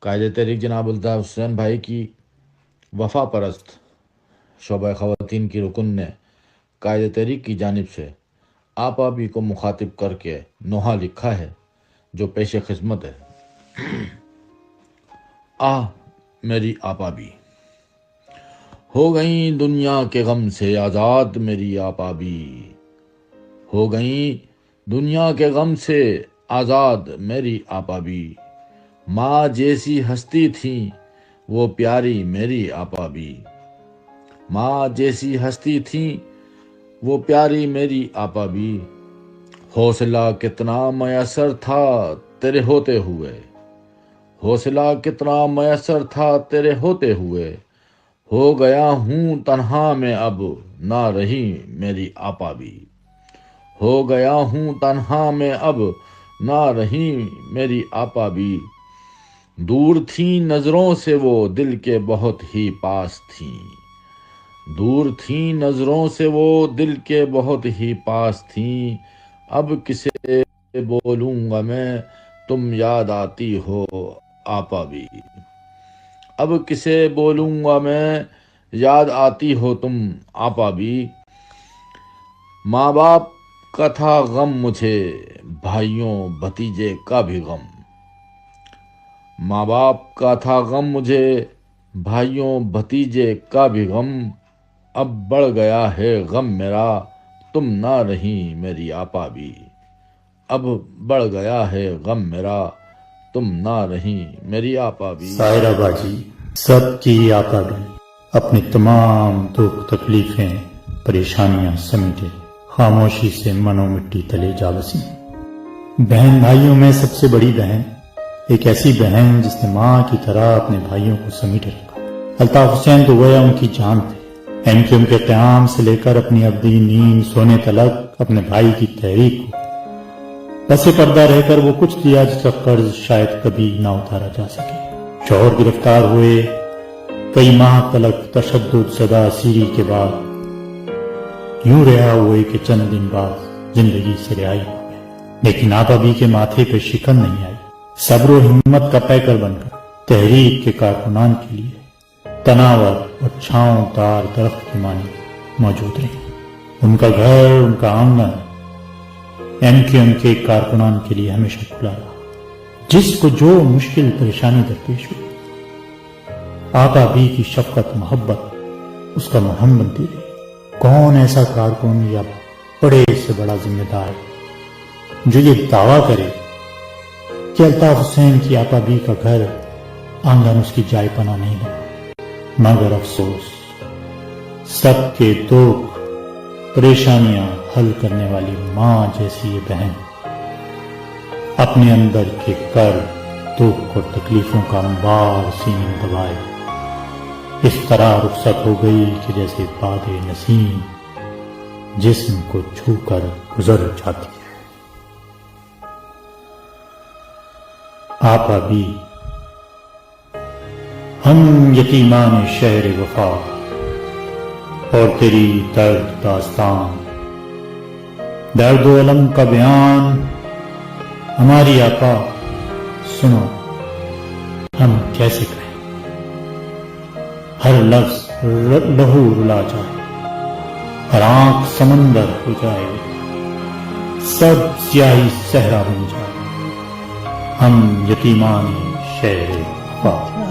قائد تحریک جناب الطاف حسین بھائی کی وفا پرست شعبہ خواتین کی رکن نے قائد تحریک کی جانب سے آپ ابھی کو مخاطب کر کے نوحہ لکھا ہے جو پیش خدمت ہے۔ آہ میری آپا بھی ہو گئیں دنیا کے غم سے آزاد، میری آپا بھی ہو گئیں دنیا کے غم سے آزاد، میری آپا بھی ماں جیسی ہستی تھیں وہ پیاری میری آپا بھی ماں جیسی ہستی تھیں وہ پیاری میری آپا بھی حوصلہ کتنا میسر تھا تیرے ہوتے ہوئے حوصلہ کتنا میسر تھا تیرے ہوتے ہوئے ہو گیا ہوں تنہا میں اب نہ رہی میری آپا بھی ہو گیا ہوں تنہا میں اب نہ رہی میری آپا بھی دور تھیں نظروں سے وہ دل کے بہت ہی پاس تھیں دور تھیں نظروں سے وہ دل کے بہت ہی پاس تھیں اب کسے بولوں گا میں تم یاد آتی ہو آپا بھی اب کسے بولوں گا میں یاد آتی ہو تم آپا بھی ماں باپ کا تھا غم مجھے بھائیوں بھتیجے کا بھی غم ماں باپ کا تھا غم مجھے بھائیوں بھتیجے کا بھی غم اب بڑھ گیا ہے غم میرا تم نہ رہی میری آپا بھی اب بڑھ گیا ہے غم میرا تم نہ رہی میری آپا بھی سائرہ باجی سب کی آپا بھی اپنی تمام دکھ تکلیفیں پریشانیاں سمیٹے خاموشی سے منو مٹی تلے جا بسی۔ بہن بھائیوں میں سب سے بڑی بہن ایک ایسی بہن جس نے ماں کی طرح اپنے بھائیوں کو سمیٹے رکھا۔ الطاف حسین تو گویا ان کی جان تھے۔ MQM کے قیام سے لے کر اپنی ابدی نیند سونے تلک اپنے بھائی کی تحریک کو پس پردہ رہ کر وہ کچھ دیا جس کا قرض شاید کبھی نہ اتارا جا سکے۔ شوہر گرفتار ہوئے، کئی ماہ تلک تشدد زدہ اسیری کے بعد یوں رہا ہوئے کہ چند دن بعد زندگی سے رہائی ہو گئے، لیکن آپا بھی کے ماتھے پہ شکن نہیں آئی۔ صبر و ہمت کا پیکر بن کر تحریک کے کارکنان کے لیے تناور اور چھاؤں دار درخت کی مانی موجود رہی۔ ان کا گھر، ان کا آنگن MQM کے کارکنان کے لیے ہمیشہ کھلا رہا۔ جس کو جو مشکل پریشانی درپیش ہوئی، آقا بھی کی شفقت محبت اس کا مرہم بنتی رہی۔ کون ایسا کارکن یا بڑے سے بڑا ذمہ دار جو یہ دعویٰ کرے کہ الطاف حسین کی آقا بھی کا گھر آنگن اس کی جائے پناہ نہیں بنا؟ مگر افسوس، سب کے دکھ پریشانیاں حل کرنے والی ماں جیسی یہ بہن اپنے اندر کے کر دکھ اور تکلیفوں کا انبار سینے میں دبائے اس طرح رخصت ہو گئی کہ جیسے باد نسیم جسم کو چھو کر گزر جاتی ہے۔ آپا بھی ہم یتیمان شہر وفا اور تیری درد داستان، درد و علم کا بیان ہماری آقا سنو ہم کیسے کہیں۔ ہر لفظ لہو رلا جائے، ہر آنکھ سمندر ہو جائے، سب سیاہی صحرا بن جائے، ہم یتیمان شہر وفا۔